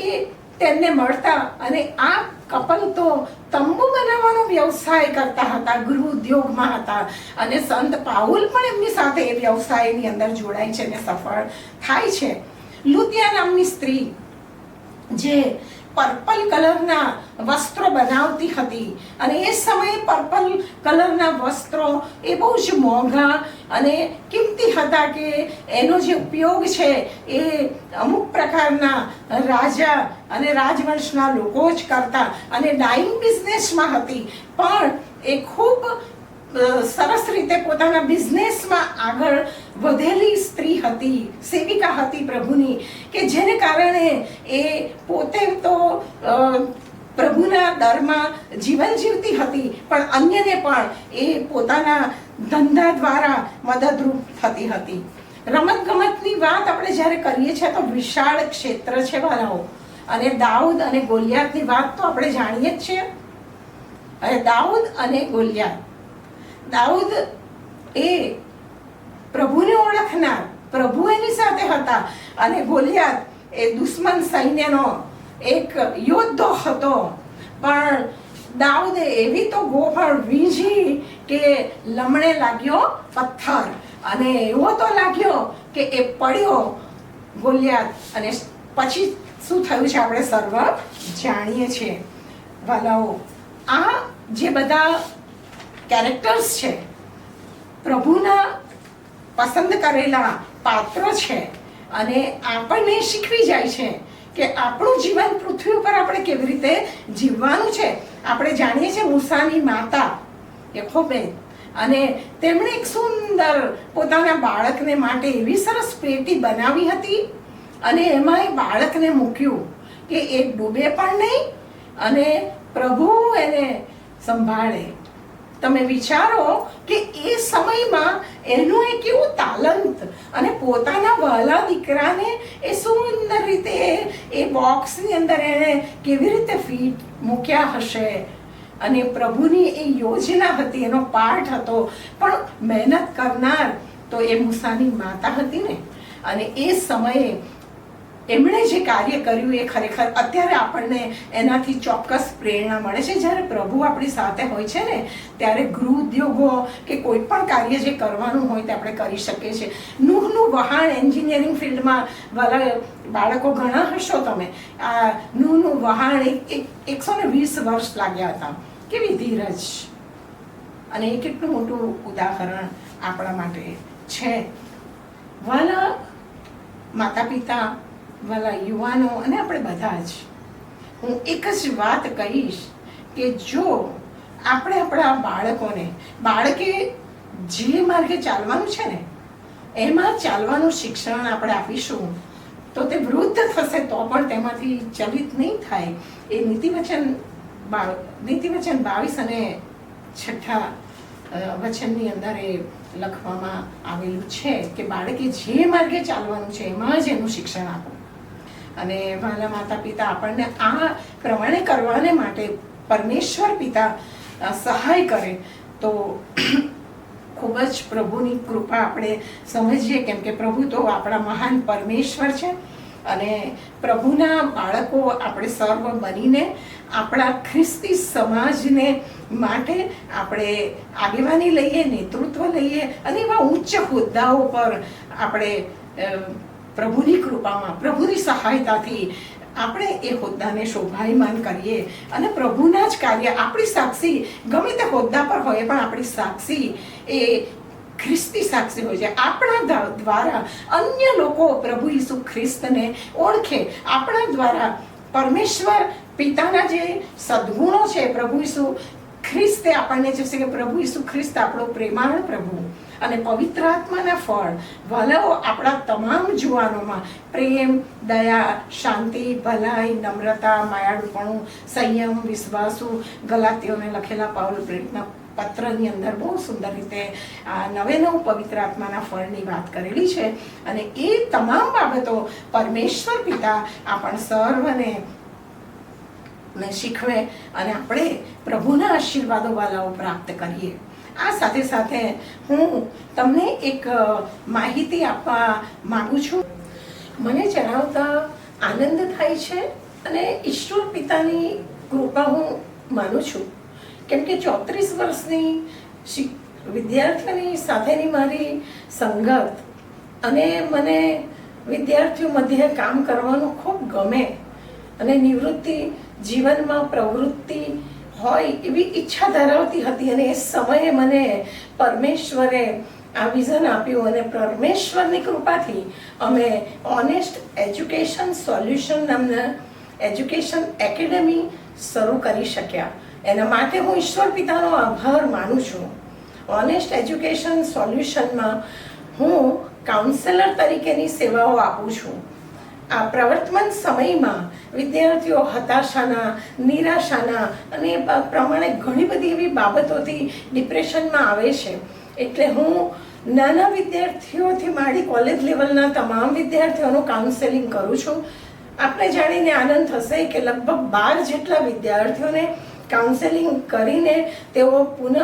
તેમને મળતા. અને આ કપલ તો તંબુ બનાવવાનો વ્યવસાય કરતા હતા, ગૃહ ઉદ્યોગમાં હતા. અને સંત પાઉલ પણ એમની સાથે એ વ્યવસાયની અંદર જોડાય છે અને સફળ થાય છે. લુદિયા નામની સ્ત્રી જે પર્પલ કલરના વસ્ત્રો બનાવતી હતી, અને એ સમયે પર્પલ કલરના વસ્ત્રો એ બહુ જ મોંઘા અને કિંમતી હતા કે એનો જે ઉપયોગ છે એ અમુક પ્રકારના રાજા અને રાજવંશના લોકો જ કરતા. અને ડાઇંગ બિઝનેસમાં હતી, પણ એ ખૂબ સરસ રીતે પોતાના બિઝનેસમાં આગળ વધેલી સ્ત્રી હતી, સેવિકા હતી પ્રભુની, કે જેને કારણે એ પોતે તો પ્રભુના દરમાં જીવન જીવતી હતી, પણ અન્યને પણ એ પોતાના ધંધા દ્વારા મદદરૂપ થતી હતી. રમતગમતની વાત આપણે જ્યારે કરીએ છીએ તો વિશાળ ક્ષેત્ર છે વાલાઓ. અને દાઉદ અને ગોલિયાતની વાત તો આપણે જાણીએ જ છીએ. દાઉદ અને ગોલિયાત. દાઉદ એ પ્રભુને ઓળખનાર, પ્રભુ એની સાથે હતા અને ગોલિયાત એ દુશ્મન સૈન્યનો એક યોદ્ધો હતો. પણ દાઉદે એવી તો ગોફળ વીંજી કે લમણે લાગ્યો પથ્થર, અને એવો તો લાગ્યો કે એ પડ્યો ગોલિયાત. અને પછી શું થયું છે આપણે સર્વ જાણીએ છીએ. વાલાઓ, આ જે બધા કેરેક્ટર્સ છે, પ્રભુના પસંદ કરેલા પાત્રો છે, અને આપણને શીખવી જાય છે કે આપણું જીવન પૃથ્વી ઉપર આપણે કેવી રીતે જીવવાનું છે. આપણે જાણીએ છીએ મૂસાની માતા યખોબેદ, અને તેમણે એક સુંદર પોતાના બાળકને માટે એવી સરસ પેટી બનાવી હતી, અને એમાં એ બાળકને મૂક્યું કે એ ડૂબે પણ નહીં અને પ્રભુ એને સંભાળે. તમે વિચારો કે એ સમયમાં એનું એક એવું તાલંત, અને પોતાના વહાલા દીકરાને એ સુંદર રીતે એ બોક્સની અંદર એને કેવી રીતે ફીટ મૂક્યા હશે. અને પ્રભુની એ યોજના હતી, એનો પાઠ હતો. પણ મહેનત કરનાર તો એ મૂસાની માતા હતી ને. અને એ સમયે એમણે જે કાર્ય કર્યું એ ખરેખર અત્યારે આપણને એનાથી ચોક્કસ પ્રેરણા મળે છે. જ્યારે પ્રભુ આપણી સાથે હોય છે ને, ત્યારે ગૃહ ઉદ્યોગો કે કોઈ પણ કાર્ય જે કરવાનું હોય તે આપણે કરી શકીએ છીએ. નૂહનું વહાણ એન્જિનિયરિંગ ફિલ્ડમાં વાલા બાળકો ઘણા હશો તમે. આ નૂહનું વહાણ 120 વર્ષ લાગ્યા હતા. કેવી ધીરજ, અને એ કેટલું મોટું ઉદાહરણ આપણા માટે છે. વાલા માતા પિતા, વાલા યુવાનો અને આપણે બધા જ, હું એક જ વાત કહીશ કે જો આપણે આપણા બાળકોને, બાળકે જે માર્ગે ચાલવાનું છે ને એમાં ચાલવાનું શિક્ષણ આપણે આપીશું તો તે વૃદ્ધ થશે તો પણ તેમાંથી ચલિત નહીં થાય. એ નીતિવચન 22 અને 6 વચનની અંદર એ લખવામાં આવેલું છે કે બાળકે જે માર્ગે ચાલવાનું છે એમાં જ એનું શિક્ષણ આપો. અને વાલા માતા પિતા આપણને આ પ્રમાણે કરવાને માટે પરમેશ્વર પિતા સહાય કરે તો ખૂબ જ પ્રભુની કૃપા આપણે સમજીએ. કેમ કે પ્રભુ તો આપણા મહાન પરમેશ્વર છે, અને પ્રભુના બાળકો આપણે સર્વ બનીને આપણા ખ્રિસ્તી સમાજને માટે આપણે આગેવાની લઈએ, નેતૃત્વ લઈએ, અને એવા ઉચ્ચ હોદ્દાઓ પર આપણે પ્રભુની કૃપામાં, પ્રભુની સહાયતાથી આપણે એ હોદ્દાને શોભાયમાન કરીએ. અને પ્રભુના જ કાર્ય, આપણી સાક્ષી ગમે તે હોદ્દા પર હોય પણ આપણી સાક્ષી એ ખ્રિસ્તી સાક્ષી હોય છે. આપણા દ્વારા અન્ય લોકો પ્રભુ ઈસુ ખ્રિસ્તને ઓળખે. આપણા દ્વારા પરમેશ્વર પિતાના જે સદ્ગુણો છે, પ્રભુ ઈસુ ખ્રિસ્તે આપણને જશે કે પ્રભુ ઈસુ ખ્રિસ્ત આપણો પ્રેમાળ પ્રભુ, અને પવિત્ર આત્માના ફળ વાલાઓ આપણા તમામ જુવાનોમાં પ્રેમ, દયા, શાંતિ, ભલાઈ, નમ્રતા, માયાળુપણું, સંયમ, વિશ્વાસુ, ગલાતીઓને લખેલા પાઉલ પ્રેરિતના પત્રની અંદર બહુ સુંદર રીતે આ 99 પવિત્ર આત્માના ફળની વાત કરેલી છે. અને એ તમામ બાબતો પરમેશ્વર પિતા આપણ સર્વને શીખવે અને આપણે પ્રભુના આશીર્વાદો વાલાઓ પ્રાપ્ત કરીએ. આ સાથે સાથે હું તમને એક માહિતી આપવા માંગુ છું. મને જણાવતા આનંદ થાય છે અને ઈશ્વર પિતાની કૃપા હું માનું છું. કેમ કે 34 વર્ષની વિદ્યાર્થીઓની સાથેની મારી સંગત, અને મને વિદ્યાર્થીઓ મધ્યે કામ કરવાનું ખૂબ ગમે, અને નિવૃત્તિ જીવનમાં પ્રવૃત્તિ હોય એવી ઈચ્છા ધરાવતી હતી. અને એ સમયે મને પરમેશ્વરે આ વિઝન આપ્યું, અને પરમેશ્વરની કૃપાથી અમે ઓનેસ્ટ એજ્યુકેશન સોલ્યુશન નામના એજ્યુકેશન એકેડમી શરૂ કરી શક્યા. એના માટે હું ઈશ્વર પિતાનો આભાર માનું છું. ઓનેસ્ટ એજ્યુકેશન સોલ્યુશનમાં હું કાઉન્સેલર તરીકેની સેવાઓ આપું છું. આ પ્રવર્તમાન સમયમાં વિદ્યાર્થીઓ હતાશાના, નિરાશાના અને એ પ્રમાણે ઘણી બધી એવી બાબતોથી ડિપ્રેશનમાં આવે છે. એટલે હું નાના વિદ્યાર્થીઓથી માંડી કોલેજ લેવલના તમામ વિદ્યાર્થીઓનું કાઉન્સેલિંગ કરું છું. આપને જાણીને આનંદ થશે કે લગભગ 12 જેટલા વિદ્યાર્થીઓને કાઉન્સેલિંગ કરીને તેઓ પુનઃ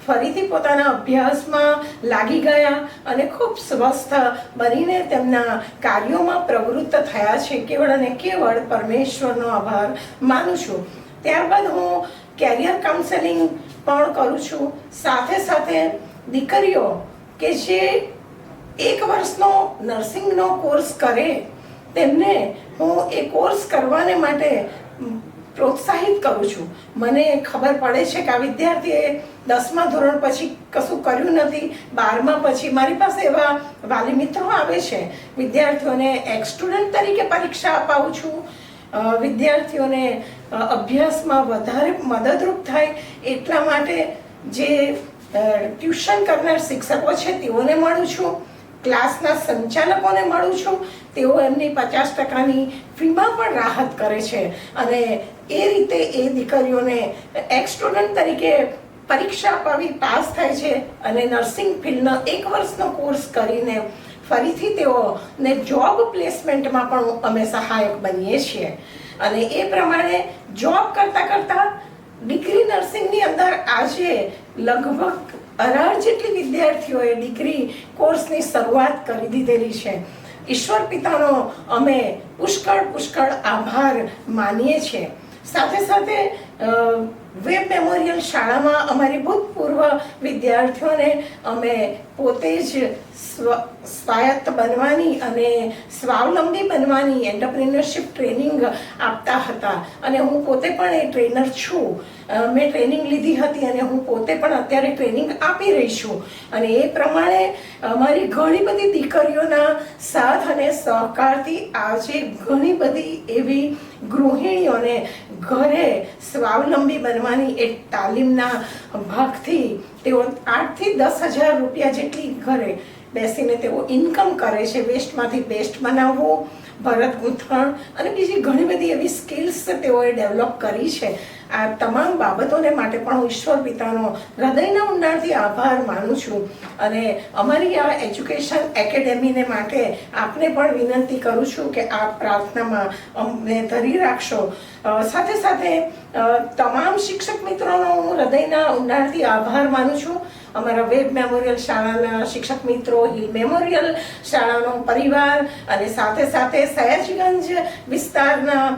ફરીથી પોતાના અભ્યાસમાં લાગી ગયા અને ખૂબ સ્વસ્થ બનીને તેમના કાર્યોમાં પ્રવૃત્ત થયા છે. કેવળ અને કેવળ પરમેશ્વરનો આભાર માનું છું. ત્યારબાદ હું કેરિયર કાઉન્સેલિંગ પણ કરું છું. સાથે સાથે દીકરીઓ કે જે 1 વર્ષનો નર્સિંગનો કોર્સ કરે તેમને હું એ કોર્સ કરવાને માટે પ્રોત્સાહિત કરું છું. મને ખબર પડે છે કે આ વિદ્યાર્થીએ 10મા ધોરણ પછી કશું કર્યું નથી, 12મા પછી મારી પાસે એવા વાલી મિત્રો આવે છે. વિદ્યાર્થીઓને એક સ્ટુડન્ટ તરીકે પરીક્ષા અપાવું છું. વિદ્યાર્થીઓને અભ્યાસમાં વધારે મદદરૂપ થાય એટલા માટે જે ટ્યુશન કરનાર શિક્ષકો છે તેઓને મળું છું. ક્લાસના સંચાલકોને મળું છું. તેઓ એમની 50%ની ફીમાં પણ રાહત કરે છે અને એ રીતે એ દીકરીઓને એક સ્ટુડન્ટ તરીકે પરીક્ષા અપાવી પાસ થાય છે અને નર્સિંગ ફિલ્ડનો 1 વર્ષનો કોર્સ કરીને ફરીથી તેઓને જોબ પ્લેસમેન્ટમાં પણ અમે સહાયક બનીએ છીએ. અને એ પ્રમાણે જોબ કરતાં કરતાં ડિગ્રી નર્સિંગની અંદર આજે લગભગ 18 જેટલી વિદ્યાર્થીઓએ ડિગ્રી કોર્સની શરૂઆત કરી દીધેલી છે. ઈશ્વર પિતાનો અમે પુષ્કળ આભાર માનીએ છીએ. સાથે સાથે વેબ મેમોરિયલ શાળામાં અમારી ભૂતપૂર્વ વિદ્યાર્થીઓને અમે પોતે જ સ્વાયત્ત બનવાની અને સ્વાવલંબી બનવાની એન્ટરપ્રિન્યોરશિપ ટ્રેનિંગ આપતા હતા અને હું પોતે પણ એ ટ્રેનર છું. મેં ટ્રેનિંગ લીધી હતી અને હું પોતે પણ અત્યારે ટ્રેનિંગ આપી રહી છું. અને એ પ્રમાણે અમારી ઘણી બધી દીકરીઓના સાથ અને સહકારથી આજે ઘણી બધી એવી ગૃહિણીઓને ઘરે સ્વાવલંબી બનવાની એક તાલીમના ભાગથી તેઓ 8 થી 10,000 રૂપિયા જેટલી ઘરે બેસીને તેઓ ઇન્કમ કરે છે. વેસ્ટમાંથી બેસ્ટ બનાવવું, ભરત ગૂંથણ અને બીજી ઘણી બધી એવી સ્કિલ્સ તેઓએ ડેવલપ કરી છે. આ તમામ બાબતોને માટે પણ હું ઈશ્વર પિતાનો હૃદયના ઊંડાણથી આભાર માનું છું. અને અમારી આ એજ્યુકેશન એકેડેમીને માટે આપને પણ વિનંતી કરું છું કે આપ પ્રાર્થનામાં અમને ધરી રાખશો. સાથે સાથે તમામ શિક્ષક મિત્રોનો હું હૃદયના ઊંડાણથી આભાર માનું છું. અમારા વેબ મેમોરિયલ શાળાના શિક્ષક મિત્રો, હિલ મેમોરિયલ શાળાનો પરિવાર અને સાથે સાથે સયાજીગંજ વિસ્તારના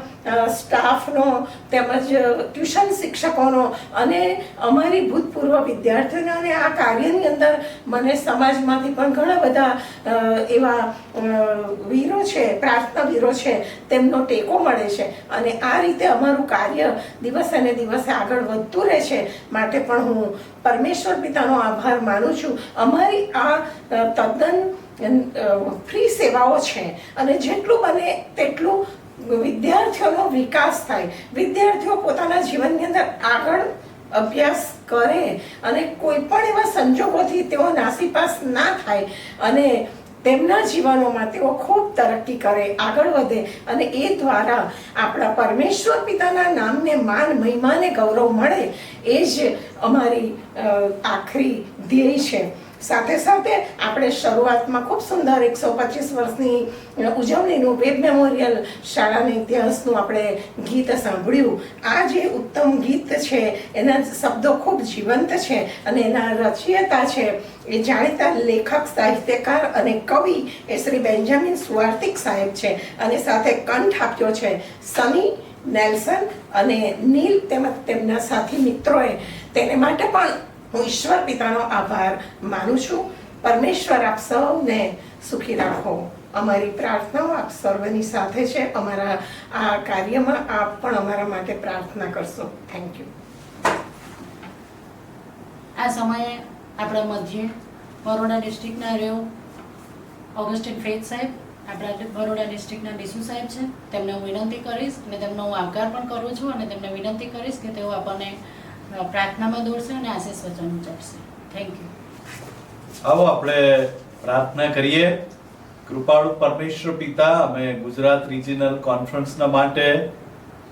સ્ટાફનો તેમજ ટ્યુશન શિક્ષકોનો અને અમારી ભૂતપૂર્વ વિદ્યાર્થીઓને અને આ કાર્યની અંદર મને સમાજમાંથી પણ ઘણા બધા એવા વીરો છે, પ્રાર્થના વીરો છે, તેમનો ટેકો મળે છે અને આ રીતે અમારું કાર્ય દિવસે ને દિવસે આગળ વધતું રહે છે. માટે પણ હું પરમેશ્વર પિતાનો આભાર માનું છું. અમારી આ તદ્દન ફ્રી સેવાઓ છે અને જેટલું બને તેટલું વિદ્યાર્થીઓનો વિકાસ થાય, વિદ્યાર્થીઓ પોતાના જીવનની અંદર આગળ અભ્યાસ કરે અને કોઈ પણ એવા સંજોગોથી તેઓ નાસીપાસ ના થાય અને તેમના જીવનોમાં તેઓ ખૂબ તરક્કી કરે, આગળ વધે અને એ દ્વારા આપણા પરમેશ્વર પિતાના નામને માન, મહિમાને ગૌરવ મળે એ જ અમારી આખરી ધ્યેય છે. સાથે સાથે આપણે શરૂઆતમાં ખૂબ સુંદર 125 વર્ષની ઉજવણીનું વેબ મેમોરિયલ શાળાના ઇતિહાસનું આપણે ગીત સાંભળ્યું. આ જે ઉત્તમ ગીત છે એના શબ્દો ખૂબ જીવંત છે અને એના રચયિતા છે એ જાણીતા લેખક, સાહિત્યકાર અને કવિ એ શ્રી બેન્જામિન સુઆર્તિક સાહેબ છે અને સાથે કંઠ આપ્યો છે સની નેલ્સન અને નીલ તેમજ તેમના સાથી મિત્રોએ. તેને માટે પણ હું ઈશ્વર પિતાનો આભાર માનું છું. પરમેશ્વર આપ સૌને સુખી રાખો. અમારી પ્રાર્થનાઓ આપ સર્વની સાથે છે. અમારા આ કાર્યમાં આપ પણ અમારા માટે પ્રાર્થના કરશો. Thank you. આ સમયે આપણા મધ્યે બરોડા ડિસ્ટ્રિક્ટના રેવ ઓગસ્ટિન ફેથ સાહેબ, આપણા બરોડા ડિસ્ટ્રિક્ટના ડીસુ સાહેબ છે. તેમને હું વિનંતી કરીશ અને તેમનો હું આભાર પણ કરું છું અને તેમને વિનંતી કરીશ કે તેઓ આપણને પ્રાર્થનામાં દોરશે અને આશીષ વચન ઉચ્ચારશે. Thank you. આવો આપણે પ્રાર્થના કરીએ. કૃપાળુ પરમેશ્વર પિતા, અમે ગુજરાત રિજિનલ કોન્ફરન્સના માટે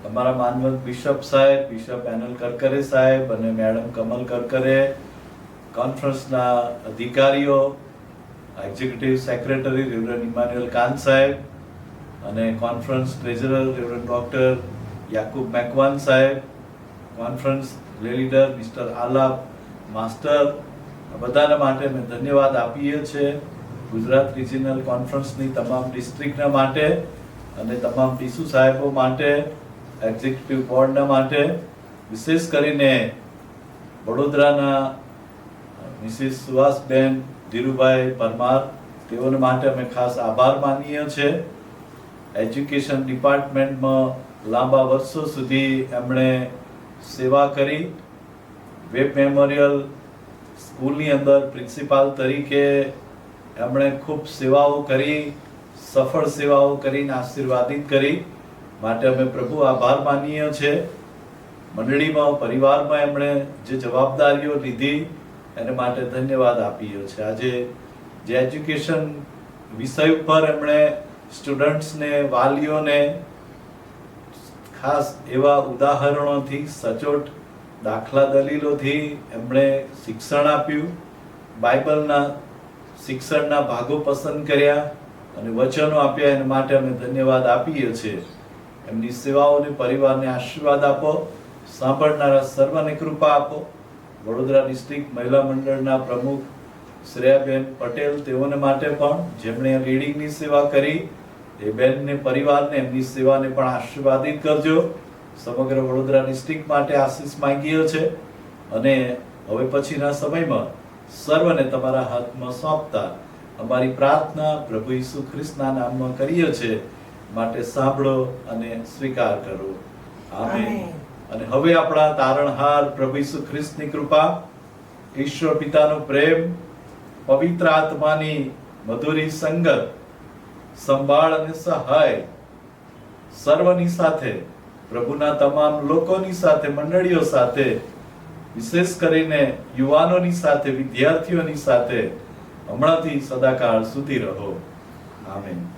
અમારા માનવંત બિશપ સાહેબ, બિશપ એનલ કરકરે સાહેબ અને મેડમ કમલ કરકરે, કોન્ફરન્સના અધિકારીઓ, એક્ઝિક્યુટિવ સેક્રેટરી રેવરન્ડ ઇમાન્યુઅલ કાન સાહેબ અને conference treasurer reverend doctor Yakub Macwan સાહેબ, conference leader mister Alap Master આ બધાના માટે અમે ધન્યવાદ આપીએ છીએ. ગુજરાત રિજિનલ કોન્ફરન્સની તમામ ડિસ્ટ્રિક્ટના માટે અને તમામ ડીસુ સાહેબો માટે, એક્ઝિક્યુટિવ બોર્ડના માટે, વિશેષ કરીને વડોદરાના મિસિસ સુહાસબેન ધીરુભાઈ પરમાર, તેઓને માટે અમે ખાસ આભાર માનીએ છીએ. એજ્યુકેશન ડિપાર્ટમેન્ટમાં લાંબા વર્ષો સુધી એમણે સેવા કરી. વેબ મેમોરિયલ સ્કૂલની અંદર પ્રિન્સિપાલ તરીકે એમણે ખૂબ સેવાઓ કરી, સફળ સેવાઓ કરીને આશીર્વાદિત કરી. માટે અમે પ્રભુ આભાર માનીએ છીએ. મંડળીમાં, પરિવારમાં એમણે જે જવાબદારીઓ લીધી એને માટે ધન્યવાદ આપીએ છીએ. આજે જે એજ્યુકેશન વિષય ઉપર એમણે સ્ટુડન્ટ્સને, વાલીઓને ખાસ એવા ઉદાહરણોથી, સચોટ દાખલા દલીલોથી એમણે શિક્ષણ આપ્યું. બાઇબલના શિક્ષણના ભાગો પસંદ કર્યા અને વચનો આપ્યા. એના માટે અમે ધન્યવાદ આપીએ છીએ. એમની સેવાઓને, પરિવારને આશીર્વાદ આપો. સાંભળનારા સર્વને કૃપા આપો. વડોદરા ડિસ્ટ્રિક્ટ મહિલા મંડળના પ્રમુખ શ્રેયાબેન પટેલ, તેઓને માટે પણ, જેમણે રીડિંગની સેવા કરી, એ બેનને, પરિવારને, એમની સેવાને પણ આશીર્વાદિત કરજો. સમગ્ર વડોદરા ડિસ્ટ્રિક્ટ માટે આશીષ માંગીએ છે અને હવે પછીના સમયમાં સર્વને તમારા હાથમાં સોંપતા અમારી પ્રાર્થના પ્રભુ ઈસુ ખ્રિસ્તના નામમાં કરીએ છીએ. માટે સાંભળો અને સ્વીકાર કરો. આમેન. અને હવે આપણા તારણહાર પ્રભુ ઈસુ ખ્રિસ્તની કૃપા, ઈશ્વર પિતાનો પ્રેમ, પવિત્ર આત્માની મધુરી સંગત, સંભાળ અને સહાય સર્વની સાથે, પ્રભુના તમામ લોકોની સાથે, મંડળીઓ સાથે, વિશેષ કરીને યુવાનોની સાથે, વિદ્યાર્થીઓની સાથે હમણાંથી સદાકાળ સુધી રહો. આમેન.